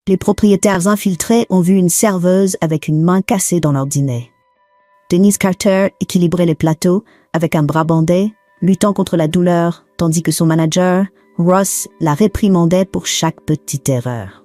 Les propriétaires infiltrés ont vu une serveuse avec une main cassée dans leur dîner. Denise Carter équilibrait les plateaux avec un bras bandé, luttant contre la douleur, tandis que son manager, Ross, la réprimandait pour chaque petite erreur.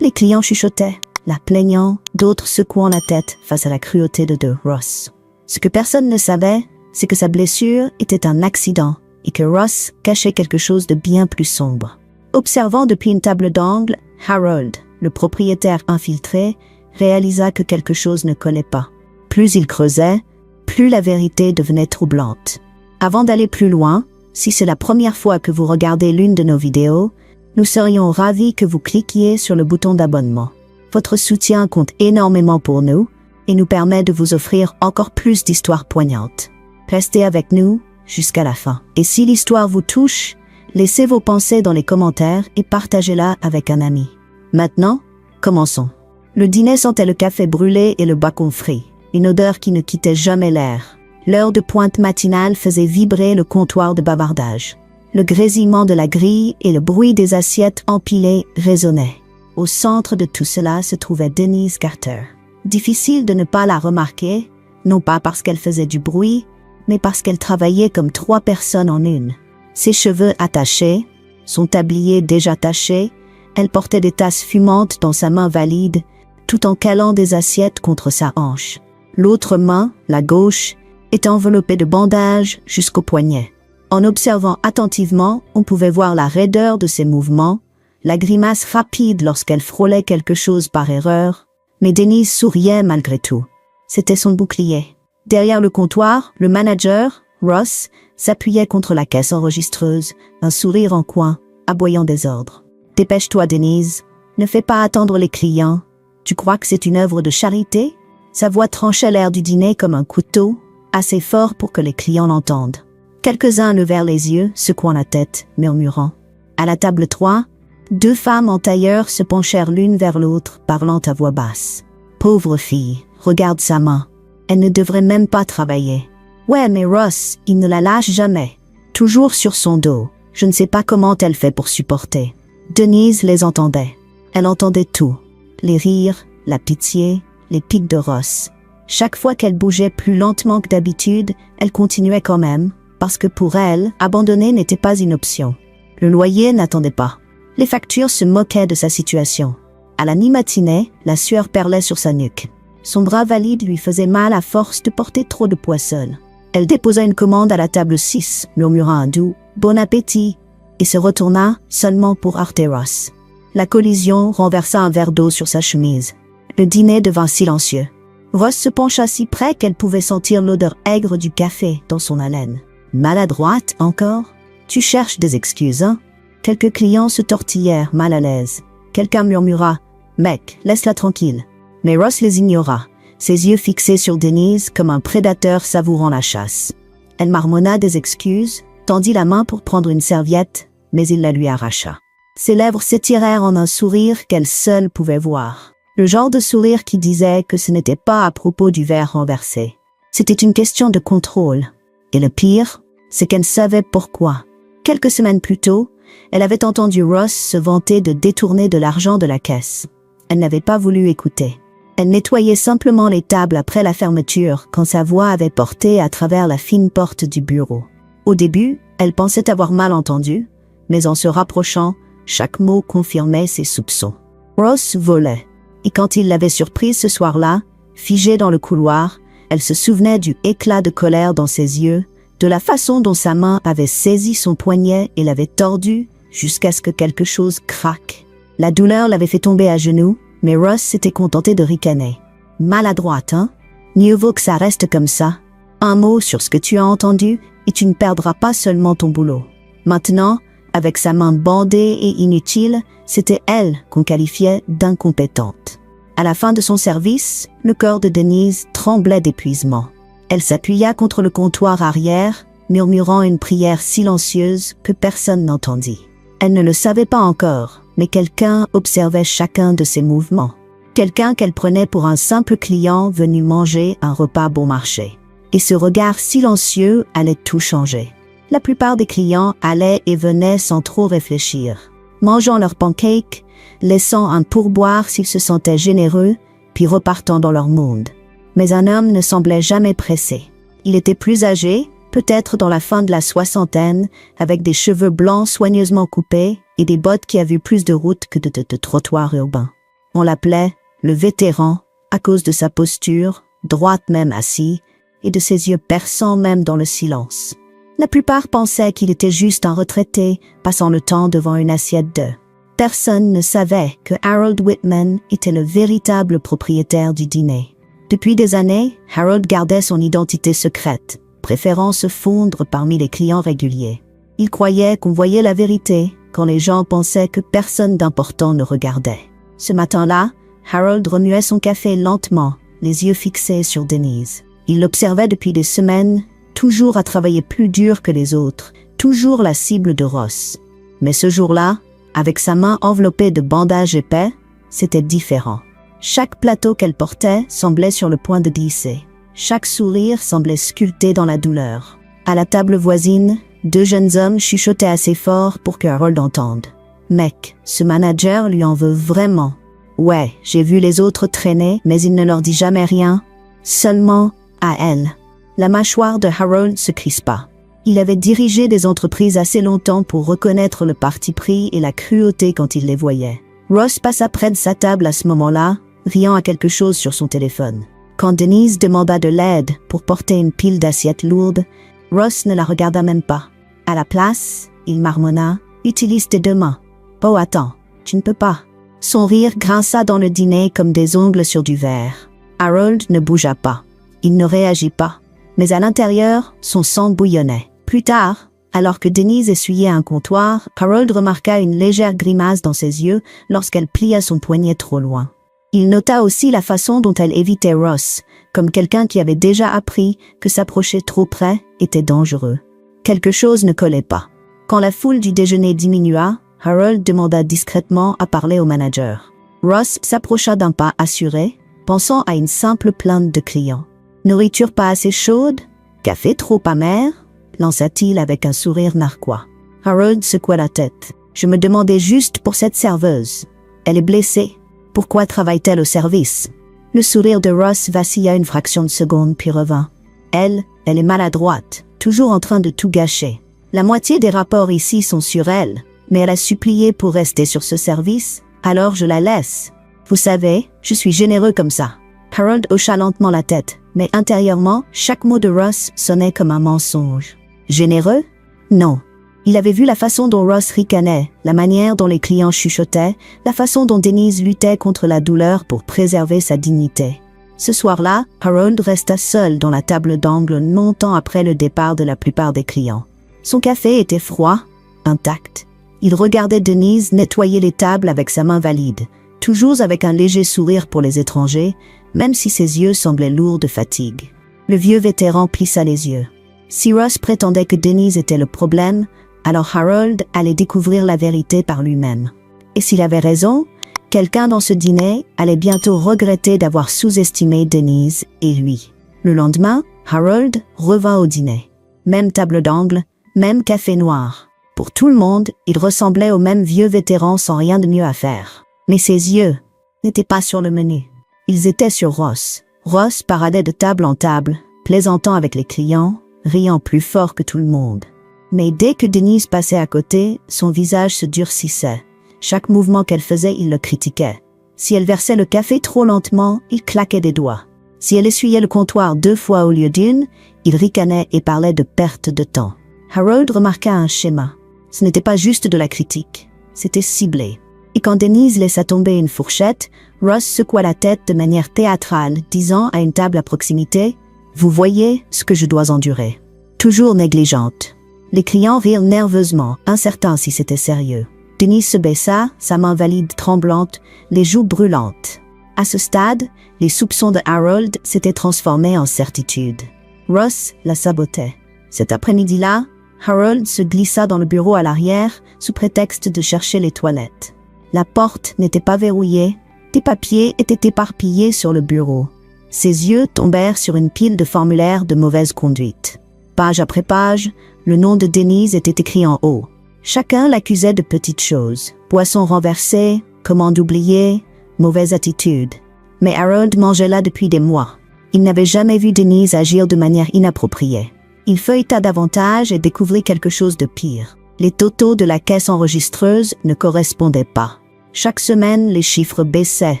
Les clients chuchotaient, la plaignant, d'autres secouant la tête face à la cruauté de Ross. Ce que personne ne savait, c'est que sa blessure était un accident et que Ross cachait quelque chose de bien plus sombre. Observant depuis une table d'angle, Harold, le propriétaire infiltré, réalisa que quelque chose ne collait pas. Plus il creusait, plus la vérité devenait troublante. Avant d'aller plus loin, si c'est la première fois que vous regardez l'une de nos vidéos, nous serions ravis que vous cliquiez sur le bouton d'abonnement. Votre soutien compte énormément pour nous et nous permet de vous offrir encore plus d'histoires poignantes. Restez avec nous jusqu'à la fin. Et si l'histoire vous touche, laissez vos pensées dans les commentaires et partagez-la avec un ami. Maintenant, commençons. Le dîner sentait le café brûlé et le bacon frit, une odeur qui ne quittait jamais l'air. L'heure de pointe matinale faisait vibrer le comptoir de bavardage. Le grésillement de la grille et le bruit des assiettes empilées résonnaient. Au centre de tout cela se trouvait Denise Carter. Difficile de ne pas la remarquer, non pas parce qu'elle faisait du bruit, mais parce qu'elle travaillait comme 3 personnes en une. Ses cheveux attachés, son tablier déjà taché, elle portait des tasses fumantes dans sa main valide, tout en calant des assiettes contre sa hanche. L'autre main, la gauche, était enveloppée de bandages jusqu'au poignet. En observant attentivement, on pouvait voir la raideur de ses mouvements, la grimace rapide lorsqu'elle frôlait quelque chose par erreur, mais Denise souriait malgré tout. C'était son bouclier. Derrière le comptoir, le manager, Ross, s'appuyait contre la caisse enregistreuse, un sourire en coin, aboyant des ordres. « Dépêche-toi, Denise. Ne fais pas attendre les clients. Tu crois que c'est une œuvre de charité ?» Sa voix tranchait l'air du dîner comme un couteau, assez fort pour que les clients l'entendent. Quelques-uns levèrent les yeux, secouant la tête, murmurant. À la table 3, 2 femmes en tailleur se penchèrent l'une vers l'autre, parlant à voix basse. « Pauvre fille, regarde sa main. Elle ne devrait même pas travailler. »« Ouais, mais Ross, il ne la lâche jamais. Toujours sur son dos. Je ne sais pas comment elle fait pour supporter. » Denise les entendait. Elle entendait tout. Les rires, la pitié, les pics de Ross. Chaque fois qu'elle bougeait plus lentement que d'habitude, elle continuait quand même, parce que pour elle, abandonner n'était pas une option. Le loyer n'attendait pas. Les factures se moquaient de sa situation. À la mi-matinée, la sueur perlait sur sa nuque. Son bras valide lui faisait mal à force de porter trop de poids seul. Elle déposa une commande à la table 6, murmura un doux « Bon appétit !» et se retourna seulement pour heurter Ross. La collision renversa un verre d'eau sur sa chemise. Le dîner devint silencieux. Ross se pencha si près qu'elle pouvait sentir l'odeur aigre du café dans son haleine. Maladroite encore? Tu cherches des excuses, hein? Quelques clients se tortillèrent, mal à l'aise. Quelqu'un murmura « Mec, laisse-la tranquille ». Mais Ross les ignora, ses yeux fixés sur Denise comme un prédateur savourant la chasse. Elle marmonna des excuses, tendit la main pour prendre une serviette, mais il la lui arracha. Ses lèvres s'étirèrent en un sourire qu'elle seule pouvait voir. Le genre de sourire qui disait que ce n'était pas à propos du verre renversé. C'était une question de contrôle. Et le pire, c'est qu'elle savait pourquoi. Quelques semaines plus tôt, elle avait entendu Ross se vanter de détourner de l'argent de la caisse. Elle n'avait pas voulu écouter. Elle nettoyait simplement les tables après la fermeture quand sa voix avait porté à travers la fine porte du bureau. Au début, elle pensait avoir mal entendu, mais en se rapprochant, chaque mot confirmait ses soupçons. Ross volait, et quand il l'avait surprise ce soir-là, figée dans le couloir, elle se souvenait du éclat de colère dans ses yeux, de la façon dont sa main avait saisi son poignet et l'avait tordu jusqu'à ce que quelque chose craque. La douleur l'avait fait tomber à genoux, mais Ross s'était contenté de ricaner. « Maladroite, hein? Mieux vaut que ça reste comme ça. Un mot sur ce que tu as entendu et tu ne perdras pas seulement ton boulot. » Maintenant, avec sa main bandée et inutile, c'était elle qu'on qualifiait d'incompétente. À la fin de son service, le corps de Denise tremblait d'épuisement. Elle s'appuya contre le comptoir arrière, murmurant une prière silencieuse que personne n'entendit. Elle ne le savait pas encore, mais quelqu'un observait chacun de ses mouvements. Quelqu'un qu'elle prenait pour un simple client venu manger un repas bon marché. Et ce regard silencieux allait tout changer. La plupart des clients allaient et venaient sans trop réfléchir. Mangeant leurs pancakes, laissant un pourboire s'ils se sentaient généreux, puis repartant dans leur monde. Mais un homme ne semblait jamais pressé. Il était plus âgé, peut-être dans la fin de la soixantaine, avec des cheveux blancs soigneusement coupés et des bottes qui avaient plus de routes que de trottoirs urbains. On l'appelait le vétéran à cause de sa posture, droite même assis, et de ses yeux perçants même dans le silence. La plupart pensaient qu'il était juste un retraité, passant le temps devant une assiette d'œufs. Personne ne savait que Harold Whitman était le véritable propriétaire du dîner. Depuis des années, Harold gardait son identité secrète, préférant se fondre parmi les clients réguliers. Il croyait qu'on voyait la vérité quand les gens pensaient que personne d'important ne regardait. Ce matin-là, Harold remuait son café lentement, les yeux fixés sur Denise. Il l'observait depuis des semaines, toujours à travailler plus dur que les autres, toujours la cible de Ross. Mais ce jour-là, avec sa main enveloppée de bandages épais, c'était différent. Chaque plateau qu'elle portait semblait sur le point de glisser. Chaque sourire semblait sculpté dans la douleur. À la table voisine, 2 jeunes hommes chuchotaient assez fort pour que Harold entende. « Mec, ce manager lui en veut vraiment. Ouais, j'ai vu les autres traîner, mais il ne leur dit jamais rien. Seulement à elle. » La mâchoire de Harold se crispa. Il avait dirigé des entreprises assez longtemps pour reconnaître le parti pris et la cruauté quand il les voyait. Ross passa près de sa table à ce moment-là, riant à quelque chose sur son téléphone. Quand Denise demanda de l'aide pour porter une pile d'assiettes lourdes, Ross ne la regarda même pas. À la place, il marmonna « Utilise tes 2 mains. »« Oh, attends, tu ne peux pas. » Son rire grinça dans le dîner comme des ongles sur du verre. Harold ne bougea pas. Il ne réagit pas. Mais à l'intérieur, son sang bouillonnait. Plus tard, alors que Denise essuyait un comptoir, Harold remarqua une légère grimace dans ses yeux lorsqu'elle plia son poignet trop loin. Il nota aussi la façon dont elle évitait Ross, comme quelqu'un qui avait déjà appris que s'approcher trop près était dangereux. Quelque chose ne collait pas. Quand la foule du déjeuner diminua, Harold demanda discrètement à parler au manager. Ross s'approcha d'un pas assuré, pensant à une simple plainte de client. « Nourriture pas assez chaude? Café trop amer ?» lança-t-il avec un sourire narquois. Harold secoua la tête. « Je me demandais juste pour cette serveuse. Elle est blessée. Pourquoi travaille-t-elle au service ?» Le sourire de Ross vacilla une fraction de seconde puis revint. « Elle est maladroite, toujours en train de tout gâcher. La moitié des rapports ici sont sur elle, mais elle a supplié pour rester sur ce service, alors je la laisse. Vous savez, je suis généreux comme ça. » Harold hocha lentement la tête, mais intérieurement, chaque mot de Ross sonnait comme un mensonge. Généreux? Non. Il avait vu la façon dont Ross ricanait, la manière dont les clients chuchotaient, la façon dont Denise luttait contre la douleur pour préserver sa dignité. Ce soir-là, Harold resta seul dans la table d'angle longtemps après le départ de la plupart des clients. Son café était froid, intact. Il regardait Denise nettoyer les tables avec sa main valide, toujours avec un léger sourire pour les étrangers, même si ses yeux semblaient lourds de fatigue. Le vieux vétéran plissa les yeux. Si Ross prétendait que Denise était le problème, alors Harold allait découvrir la vérité par lui-même. Et s'il avait raison, quelqu'un dans ce dîner allait bientôt regretter d'avoir sous-estimé Denise et lui. Le lendemain, Harold revint au dîner. Même table d'angle, même café noir. Pour tout le monde, il ressemblait au même vieux vétéran sans rien de mieux à faire. Mais ses yeux n'étaient pas sur le menu. Ils étaient sur Ross. Ross paradait de table en table, plaisantant avec les clients, riant plus fort que tout le monde. Mais dès que Denise passait à côté, son visage se durcissait. Chaque mouvement qu'elle faisait, il le critiquait. Si elle versait le café trop lentement, il claquait des doigts. Si elle essuyait le comptoir 2 fois au lieu d'1, il ricanait et parlait de perte de temps. Harold remarqua un schéma. Ce n'était pas juste de la critique, c'était ciblé. Et quand Denise laissa tomber une fourchette, Ross secoua la tête de manière théâtrale, disant à une table à proximité « Vous voyez ce que je dois endurer. » Toujours négligente. Les clients rirent nerveusement, incertains si c'était sérieux. Denise se baissa, sa main valide tremblante, les joues brûlantes. À ce stade, les soupçons de Harold s'étaient transformés en certitude. Ross la sabotait. Cet après-midi-là, Harold se glissa dans le bureau à l'arrière sous prétexte de chercher les toilettes. La porte n'était pas verrouillée, des papiers étaient éparpillés sur le bureau. Ses yeux tombèrent sur une pile de formulaires de mauvaise conduite. Page après page, le nom de Denise était écrit en haut. Chacun l'accusait de petites choses. Boisson renversée, Commande oubliée, mauvaise attitude. Mais Harold mangeait là depuis des mois. Il n'avait jamais vu Denise agir de manière inappropriée. Il feuilleta davantage et découvrit quelque chose de pire. Les totaux de la caisse enregistreuse ne correspondaient pas. Chaque semaine, les chiffres baissaient,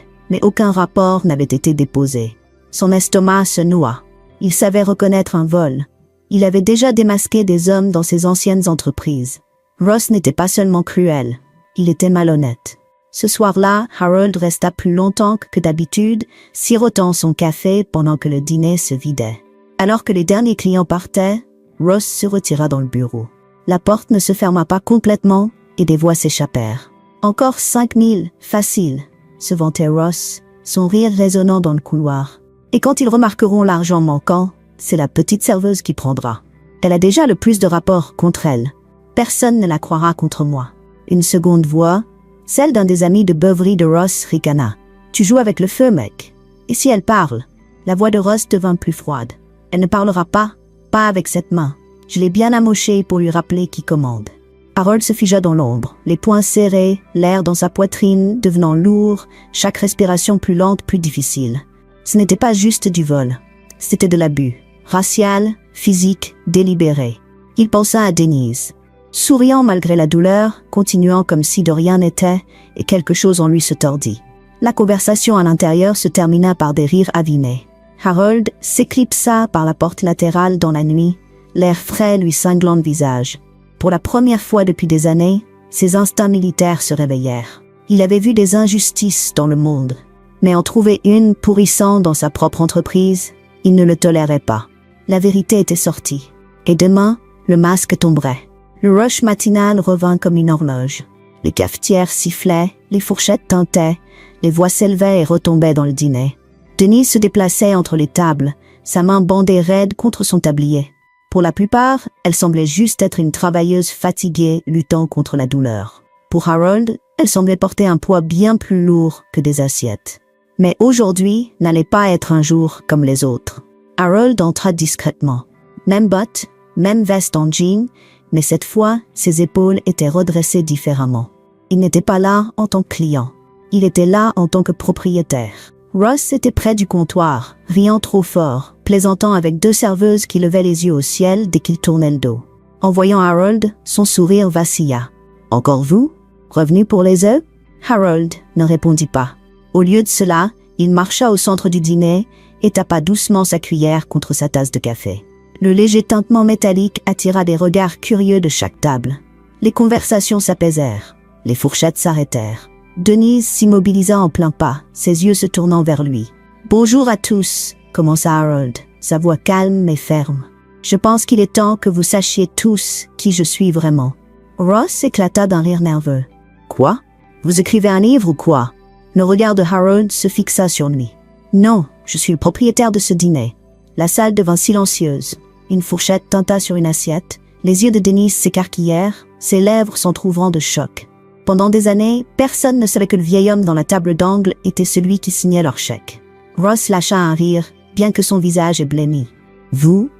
mais aucun rapport n'avait été déposé. Son estomac se noua. Il savait reconnaître un vol. Il avait déjà démasqué des hommes dans ses anciennes entreprises. Ross n'était pas seulement cruel, il était malhonnête. Ce soir-là, Harold resta plus longtemps que d'habitude, sirotant son café pendant que le dîner se vidait. Alors que les derniers clients partaient, Ross se retira dans le bureau. La porte ne se ferma pas complètement et des voix s'échappèrent. Encore 5000, facile, se vantait Ross, son rire résonnant dans le couloir. Et quand ils remarqueront l'argent manquant, c'est la petite serveuse qui prendra. Elle a déjà le plus de rapports contre elle. Personne ne la croira contre moi. Une seconde voix, celle d'un des amis de beuverie de Ross, ricana. Tu joues avec le feu, mec. Et si elle parle? La voix de Ross devint plus froide. Elle ne parlera pas avec cette main. Je l'ai bien amochée pour lui rappeler qui commande. Harold se figea dans l'ombre, les poings serrés, l'air dans sa poitrine devenant lourd, chaque respiration plus lente, plus difficile. Ce n'était pas juste du vol. C'était de l'abus. Racial, physique, délibéré. Il pensa à Denise. Souriant malgré la douleur, continuant comme si de rien n'était, et quelque chose en lui se tordit. La conversation à l'intérieur se termina par des rires avinés. Harold s'éclipsa par la porte latérale dans la nuit, l'air frais lui cinglant le visage. Pour la première fois depuis des années, ses instincts militaires se réveillèrent. Il avait vu des injustices dans le monde, mais en trouver une pourrissant dans sa propre entreprise, il ne le tolérait pas. La vérité était sortie, et demain, le masque tomberait. Le rush matinal revint comme une horloge. Les cafetières sifflaient, les fourchettes tintaient, les voix s'élevaient et retombaient dans le dîner. Denise se déplaçait entre les tables, sa main bandée raide contre son tablier. Pour la plupart, elle semblait juste être une travailleuse fatiguée luttant contre la douleur. Pour Harold, elle semblait porter un poids bien plus lourd que des assiettes. Mais aujourd'hui n'allait pas être un jour comme les autres. Harold entra discrètement. Même bottes, même veste en jean, mais cette fois, ses épaules étaient redressées différemment. Il n'était pas là en tant que client. Il était là en tant que propriétaire. Ross était près du comptoir, riant trop fort, plaisantant avec deux serveuses qui levaient les yeux au ciel dès qu'il tournait le dos. En voyant Harold, son sourire vacilla. « Encore vous? Revenu pour les œufs ?» Harold ne répondit pas. Au lieu de cela, il marcha au centre du dîner et tapa doucement sa cuillère contre sa tasse de café. Le léger tintement métallique attira des regards curieux de chaque table. Les conversations s'apaisèrent. Les fourchettes s'arrêtèrent. Denise s'immobilisa en plein pas, ses yeux se tournant vers lui. « Bonjour à tous », commença Harold, sa voix calme mais ferme. « Je pense qu'il est temps que vous sachiez tous qui je suis vraiment. » Ross éclata d'un rire nerveux. « Quoi? Vous écrivez un livre ou quoi ?» Le regard de Harold se fixa sur lui. « Non, je suis le propriétaire de ce dîner. » La salle devint silencieuse. Une fourchette tinta sur une assiette. Les yeux de Denise s'écarquillèrent, ses lèvres s'entr'ouvrant de choc. Pendant des années, personne ne savait que le vieil homme dans la table d'angle était celui qui signait leur chèque. Ross lâcha un rire, bien que son visage ait blêmi. « Vous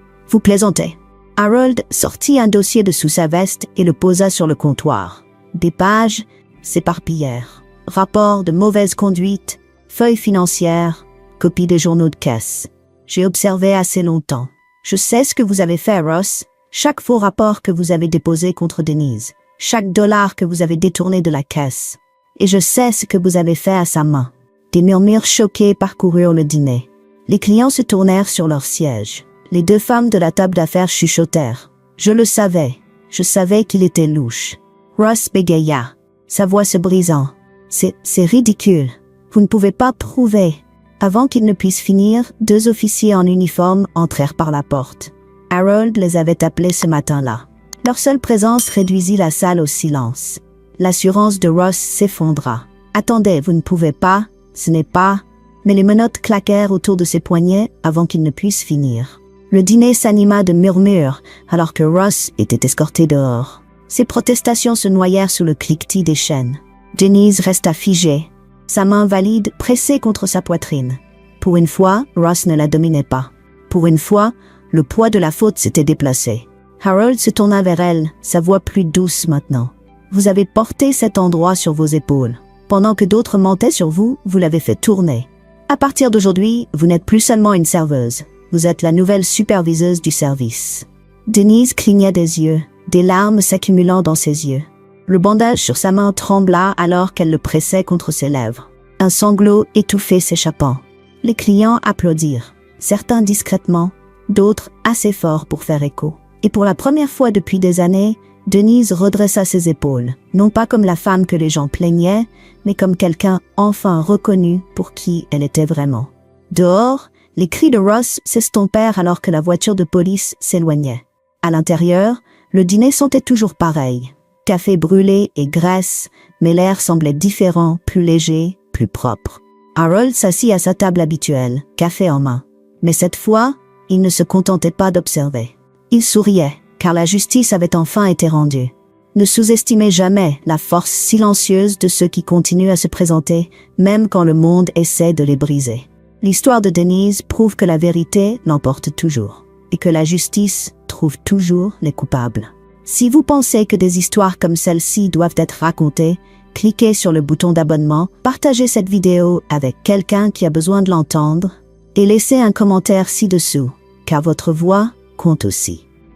plaisantez. » Harold sortit un dossier de sous sa veste et le posa sur le comptoir. Des pages s'éparpillèrent. Rapports de mauvaise conduite, feuilles financières, copies des journaux de caisse. J'ai observé assez longtemps. Je sais ce que vous avez fait, Ross. Chaque faux rapport que vous avez déposé contre Denise. Chaque dollar que vous avez détourné de la caisse. Et je sais ce que vous avez fait à sa main. Des murmures choqués parcoururent le dîner. Les clients se tournèrent sur leur siège. Les deux femmes de la table d'affaires chuchotèrent. Je le savais. Je savais qu'il était louche. Ross bégaya, sa voix se brisant. C'est ridicule. Vous ne pouvez pas prouver. Avant qu'ils ne puissent finir, deux officiers en uniforme entrèrent par la porte. Harold les avait appelés ce matin-là. Leur seule présence réduisit la salle au silence. L'assurance de Ross s'effondra. « Attendez, vous ne pouvez pas, ce n'est pas... » Mais les menottes claquèrent autour de ses poignets avant qu'ils ne puissent finir. Le dîner s'anima de murmures alors que Ross était escorté dehors. Ses protestations se noyèrent sous le cliquetis des chaînes. Denise resta figée, sa main valide pressée contre sa poitrine. Pour une fois, Ross ne la dominait pas. Pour une fois, le poids de la faute s'était déplacé. Harold se tourna vers elle, sa voix plus douce maintenant. « Vous avez porté cet endroit sur vos épaules. Pendant que d'autres mentaient sur vous, vous l'avez fait tourner. À partir d'aujourd'hui, vous n'êtes plus seulement une serveuse. Vous êtes la nouvelle superviseuse du service. Denise clignait des yeux, des larmes s'accumulant dans ses yeux. Le bandage sur sa main trembla alors qu'elle le pressait contre ses lèvres. Un sanglot étouffé s'échappant. Les clients applaudirent, certains discrètement, d'autres assez fort pour faire écho. Et pour la première fois depuis des années, Denise redressa ses épaules, non pas comme la femme que les gens plaignaient, mais comme quelqu'un enfin reconnu pour qui elle était vraiment. Dehors, les cris de Ross s'estompèrent alors que la voiture de police s'éloignait. À l'intérieur, le dîner sentait toujours pareil. Café brûlé et graisse, mais l'air semblait différent, plus léger, plus propre. Harold s'assit à sa table habituelle, café en main. Mais cette fois, il ne se contentait pas d'observer. Il souriait, car la justice avait enfin été rendue. Ne sous-estimez jamais la force silencieuse de ceux qui continuent à se présenter, même quand le monde essaie de les briser. L'histoire de Denise prouve que la vérité l'emporte toujours, et que la justice trouve toujours les coupables. Si vous pensez que des histoires comme celle-ci doivent être racontées, cliquez sur le bouton d'abonnement, partagez cette vidéo avec quelqu'un qui a besoin de l'entendre, et laissez un commentaire ci-dessous, car votre voix compte aussi.